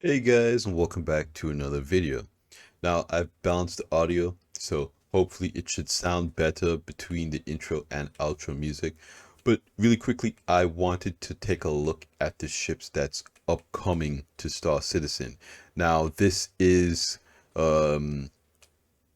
Hey guys, and welcome back to another video. Now I've balanced the audio, so hopefully it should sound better between the intro and outro music. But really quickly, I wanted to take a look at the ships that's upcoming to Star Citizen. Now this is um,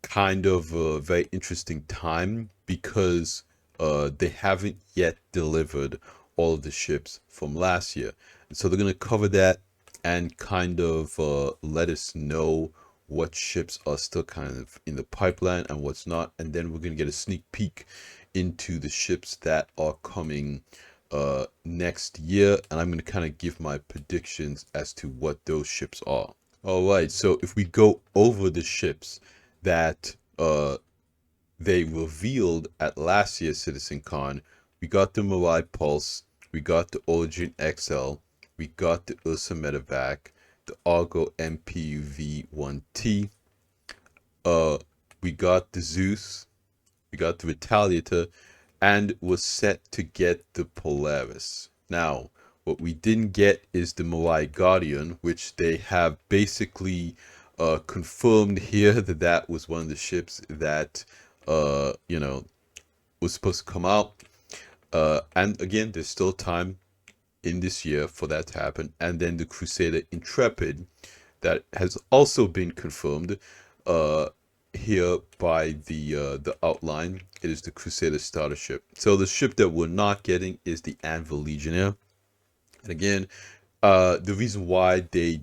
kind of a very interesting time because they haven't yet delivered all of the ships from last year. And so they're going to cover that and kind of let us know what ships are still kind of in the pipeline and what's not. And then we're going to get a sneak peek into the ships that are coming next year. And I'm going to kind of give my predictions as to what those ships are. All right, so if we go over the ships that they revealed at last year's CitizenCon, we got the Malai Pulse, we got the Origin XL, we got the Ursa Medevac, the Argo MPUV-1T, we got the Zeus, we got the Retaliator, and was set to get the Polaris. Now, what we didn't get is the Malai Guardian, which they have basically confirmed here that that was one of the ships that was supposed to come out. And again, there's still time in this year for that to happen. And then the Crusader Intrepid, that has also been confirmed uh, here by the outline. It is the Crusader starter ship. So the ship that we're not getting is the Anvil Legionnaire. And again, the reason why they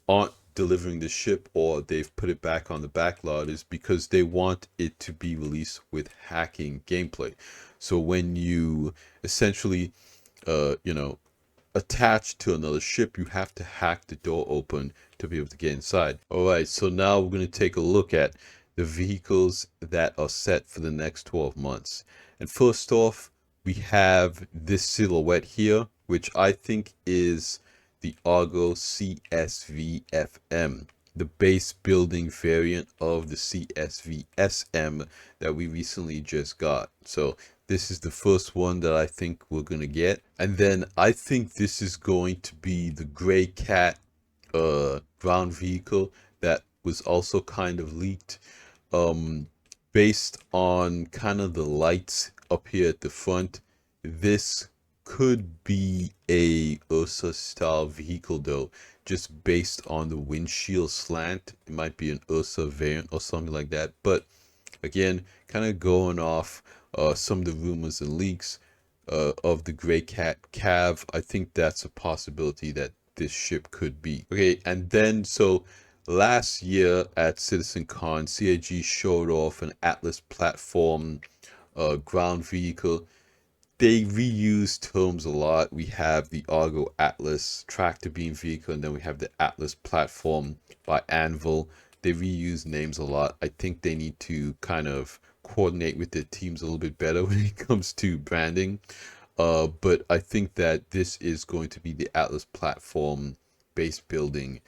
aren't delivering the ship or they've put it back on the backlog is because they want it to be released with hacking gameplay. So when you essentially, attach to another ship, you have to hack the door open to be able to get inside. All right, so now we're going to take a look at the vehicles that are set for the next 12 months. And first off, we have this silhouette here, which I think is the Argo CSVFM, the base building variant of the CSVSM that we recently just got. So this is the first one that I think we're gonna get. And then I think this is going to be the Gray Cat ground vehicle that was also kind of leaked. Based on kind of the lights up here at the front, this could be a Ursa style vehicle though, just based on the windshield slant. It might be an Ursa variant or something like that. But again, kind of going off some of the rumors and leaks of the Grey Cat Cav, I think that's a possibility that this ship could be. Okay, and then so last year at CitizenCon, CIG showed off an Atlas platform ground vehicle. They reuse terms a lot. We have the Argo Atlas tractor beam vehicle, and then we have the Atlas platform by Anvil. They reuse names a lot. I think they need to kind of coordinate with their teams a little bit better when it comes to branding. But I think that this is going to be the Atlas platform base building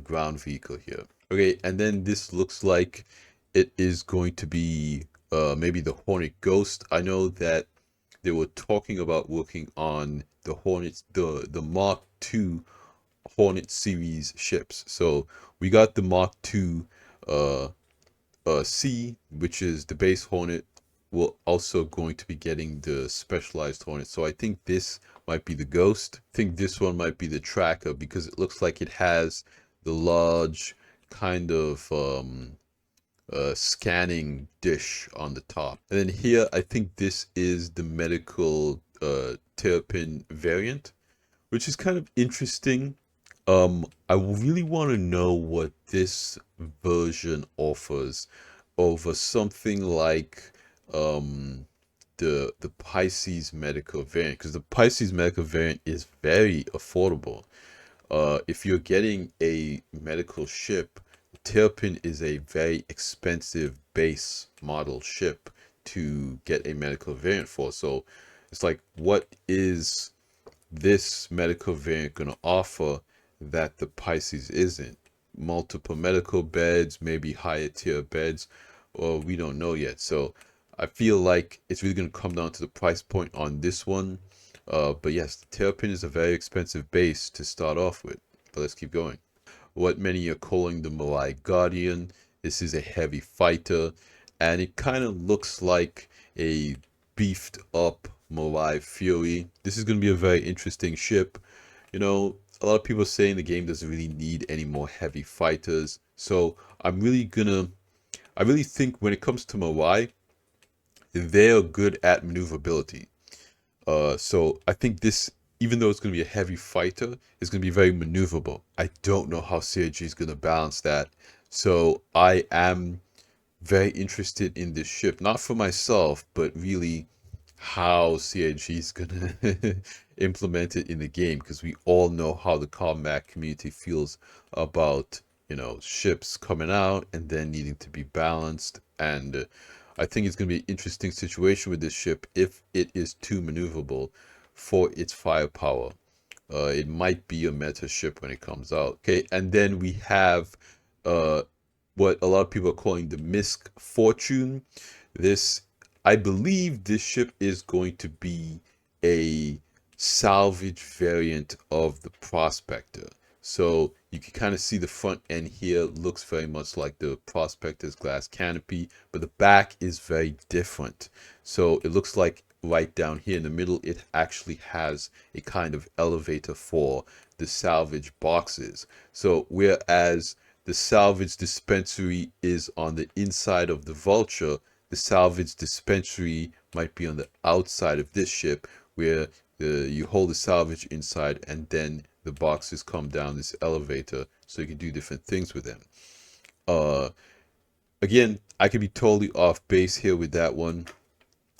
ground vehicle here. Okay, and then this looks like it is going to be maybe the Hornet Ghost. I know that they were talking about working on the Hornets, the Mark II Hornet series ships. So we got the Mark II C, which is the base Hornet. We're also going to be getting the specialized Hornet. So I think this might be the Ghost. I think this one might be the Tracker because it looks like it has the large kind of scanning dish on the top. And then here, I think this is the medical Terapin variant, which is kind of interesting. I really want to know what this version offers over something like the Pisces medical variant, because the Pisces medical variant is very affordable. If you're getting a medical ship, Terapin is a very expensive base model ship to get a medical variant for. So it's like, what is this medical variant going to offer that the Pisces isn't? Multiple medical beds, maybe higher tier beds, or we don't know yet. So I feel like it's really going to come down to the price point on this one. But yes, the Terapin is a very expensive base to start off with. But let's keep going. what many are calling the Malai Guardian. This is a heavy fighter, and it kind of looks like a beefed up Malai Fury. This is going to be a very interesting ship. You know, a lot of people are saying the game doesn't really need any more heavy fighters. So I really think when it comes to Malai, they're good at maneuverability. So I think this, even though it's going to be a heavy fighter, it's going to be very maneuverable. I don't know how CIG is going to balance that. So I am very interested in this ship, not for myself, but really how CIG is going to implement it in the game, because we all know how the combat community feels about, you know, ships coming out and then needing to be balanced. And I think it's going to be an interesting situation with this ship if it is too maneuverable for its firepower. It might be a meta ship when it comes out. Okay, and then we have what a lot of people are calling the Misk Fortune. This, I believe this ship is going to be a salvage variant of the Prospector. So you can kind of see the front end here looks very much like the Prospector's glass canopy, but the back is very different. So it looks like right down here in the middle, it actually has a kind of elevator for the salvage boxes. So whereas the salvage dispensary is on the inside of the Vulture, the salvage dispensary might be on the outside of this ship, where you hold the salvage inside and then the boxes come down this elevator, so you can do different things with them. Again, I could be totally off base here with that one,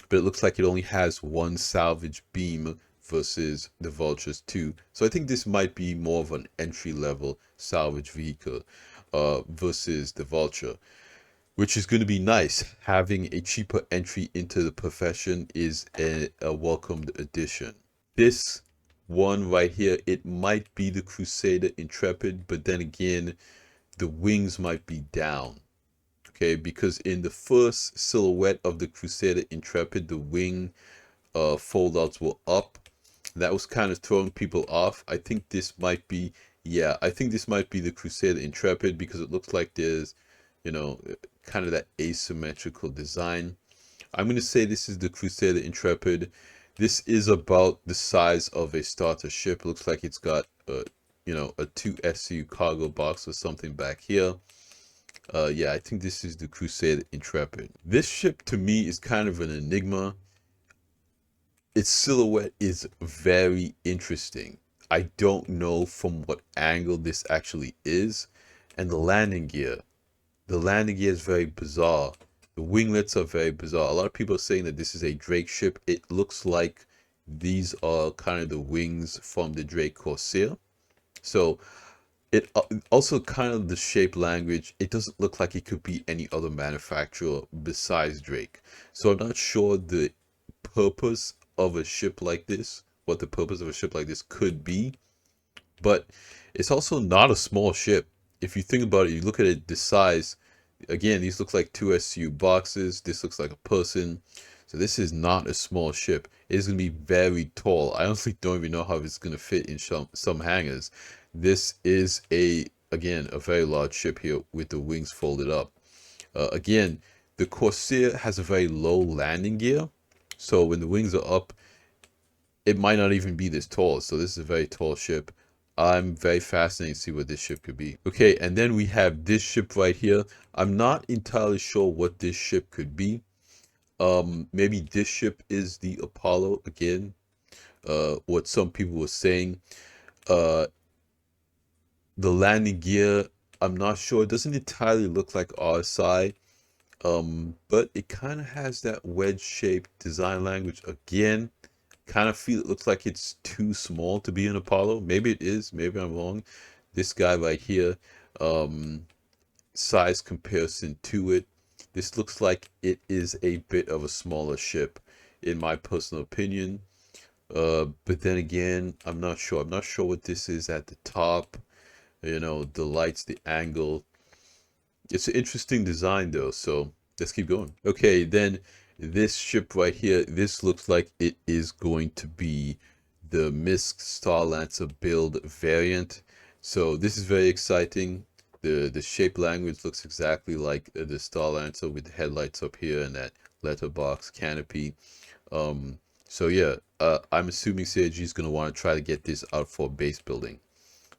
but it looks like it only has one salvage beam versus the Vulture's two. So I think this might be more of an entry-level salvage vehicle versus the Vulture, which is going to be nice. Having a cheaper entry into the profession is a welcomed addition. This one right here, it might be the Crusader Intrepid, but then again, the wings might be down. Okay, because in the first silhouette of the Crusader Intrepid, the wing foldouts were up. That was kind of throwing people off. I think this might be, yeah, I think this might be the Crusader Intrepid, because it looks like there's, you know, kind of that asymmetrical design. I'm going to say this is the Crusader Intrepid. This is about the size of a starter ship. Looks like it's got you know, a 2 SU cargo box or something back here. Yeah, I think this is the Crusade Intrepid. This ship to me is kind of an enigma. Its silhouette is very interesting. I don't know from what angle this actually is. And the landing gear. The landing gear is very bizarre. The winglets are very bizarre. A lot of people are saying that this is a Drake ship. It looks like these are kind of the wings from the Drake Corsair. So it also kind of the shape language, it doesn't look like it could be any other manufacturer besides Drake. So I'm not sure the purpose of a ship like this, what the purpose of a ship like this could be. But it's also not a small ship. If you think about it, you look at it, the size, again, these look like 2 SU boxes. This looks like a person. So this is not a small ship. It is going to be very tall. I honestly don't even know how it's going to fit in some hangars. This is again, a very large ship here with the wings folded up. Again, the Corsair has a very low landing gear. So when the wings are up, it might not even be this tall. So this is a very tall ship. I'm very fascinated to see what this ship could be. Okay, and then we have this ship right here. I'm not entirely sure what this ship could be. Maybe this ship is the Apollo again. What some people were saying. The landing gear, I'm not sure. It doesn't entirely look like RSI. But it kind of has that wedge-shaped design language again. Kind of feel it looks like it's too small to be an Apollo. Maybe it is, maybe I'm wrong. This guy right here, size comparison to it, this looks like it is a bit of a smaller ship in my personal opinion. But then again, I'm not sure. I'm not sure what this is at the top. You know, the lights, the angle. It's an interesting design though, so let's keep going. Okay, then this ship right here, this looks like it is going to be the Misk Starlancer build variant. So this is very exciting. The shape language looks exactly like the Star Lancer with the headlights up here and that letterbox canopy. Um, so yeah, I'm assuming CIG is going to want to try to get this out for base building.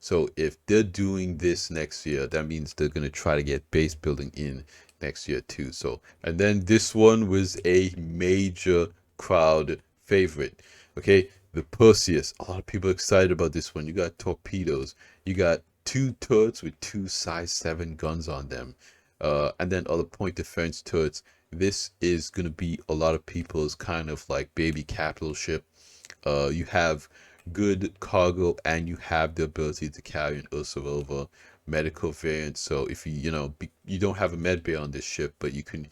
So if they're doing this next year, that means they're going to try to get base building in next year too. So, and then this one was a major crowd favorite. Okay, the Perseus. A lot of people are excited about this one. You got torpedoes. You got two turrets with two size 7 guns on them. And then other point defense turrets. This is going to be a lot of people's kind of like baby capital ship. You have good cargo and you have the ability to carry an Ursa Rover medical variant. So if you don't have a med bay on this ship, but you can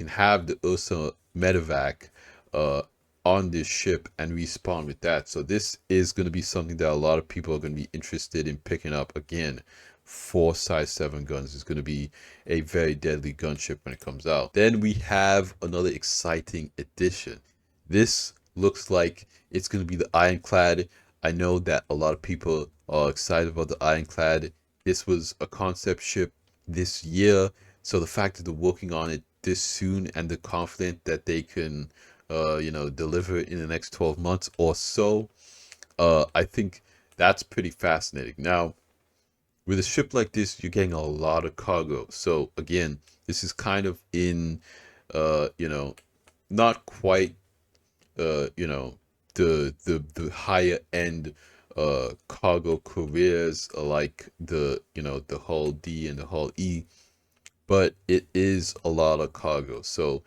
have the Ursa medevac uh on this ship and respawn with that. So this is going to be something that a lot of people are going to be interested in picking up. Again, 4 size 7 guns is going to be a very deadly gunship when it comes out. Then we have another exciting addition. This looks like it's going to be the Ironclad. I know that a lot of people are excited about the Ironclad. This was a concept ship this year, so the fact that they're working on it this soon and they're confident that they can deliver it in the next 12 months or so, I think that's pretty fascinating. Now, with a ship like this, you're getting a lot of cargo. So again, this is kind of in not quite the higher end cargo careers like the hull D and the hull E, but it is a lot of cargo. So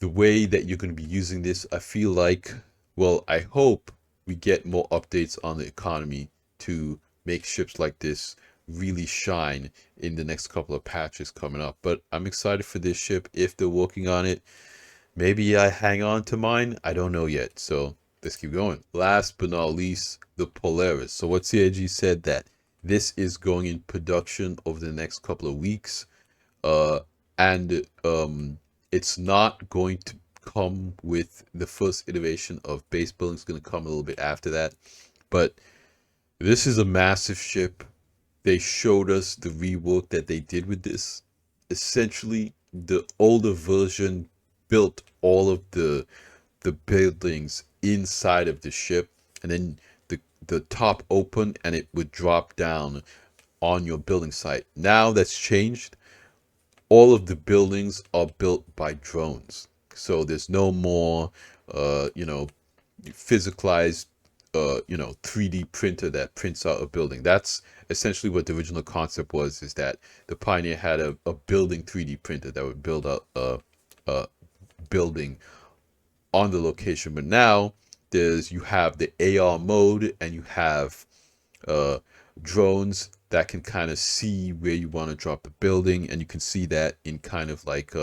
the way that you're going to be using this, I feel like, well, I hope we get more updates on the economy to make ships like this really shine in the next couple of patches coming up. But I'm excited for this ship. If they're working on it, maybe I hang on to mine. I don't know yet. So let's keep going. Last but not least, the Polaris. So what CIG said that this is going in production over the next couple of weeks. And it's not going to come with the first iteration of base building. It's going to come a little bit after that. But this is a massive ship. They showed us the rework that they did with this. Essentially, the older version built all of the buildings inside of the ship, and then the top open and it would drop down on your building site. Now that's changed. All of the buildings are built by drones, so there's no more physicalized 3D printer that prints out a building. That's essentially what the original concept was, is that the Pioneer had a building 3D printer that would build out a building on the location. But now you have the AR mode, and you have drones that can kind of see where you want to drop the building, and you can see that in kind of like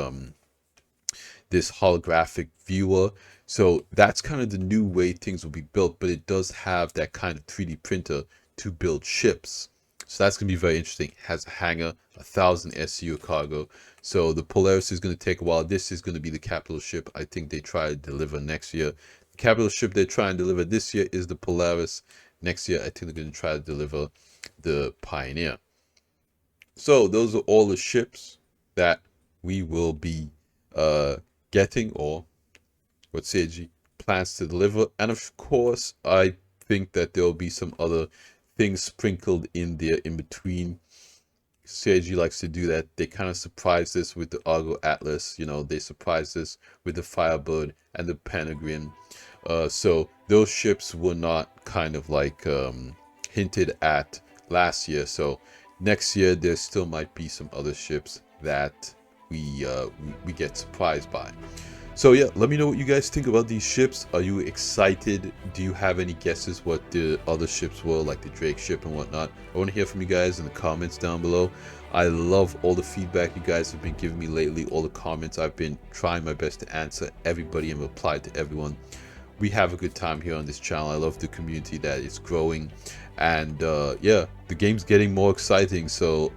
this holographic viewer. So that's kind of the new way things will be built, but it does have that kind of 3D printer to build ships. So that's going to be very interesting. It has a hangar, 1,000 SU cargo. So the Polaris is going to take a while. This is going to be the capital ship I think they try to deliver next year. The capital ship they try and deliver this year is the Polaris. Next year, I think they're going to try to deliver the Pioneer. So those are all the ships that we will be getting, or what CIG plans to deliver. And of course, I think that there will be some other things sprinkled in there in between. CIG likes to do that. They kind of surprised us with the Argo Atlas. They surprised us with the Firebird and the Peregrine. So those ships were not kind of like hinted at last year. So next year there still might be some other ships that we get surprised by. So yeah, let me know what you guys think about these ships. Are you excited? Do you have any guesses what the other ships were, like the Drake ship and whatnot? I want to hear from you guys in the comments down below. I love all the feedback you guys have been giving me lately, all the comments. I've been trying my best to answer everybody and reply to everyone. We have a good time here on this channel. I love the community that is growing, and yeah, the game's getting more exciting, so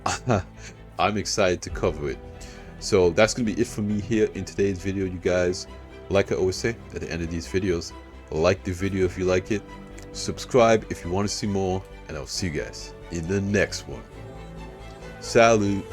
I'm excited to cover it. So that's gonna be it for me here in today's video, you guys. Like I always say at the end of these videos, like the video if you like it, subscribe if you want to see more, and I'll see you guys in the next one. Salute.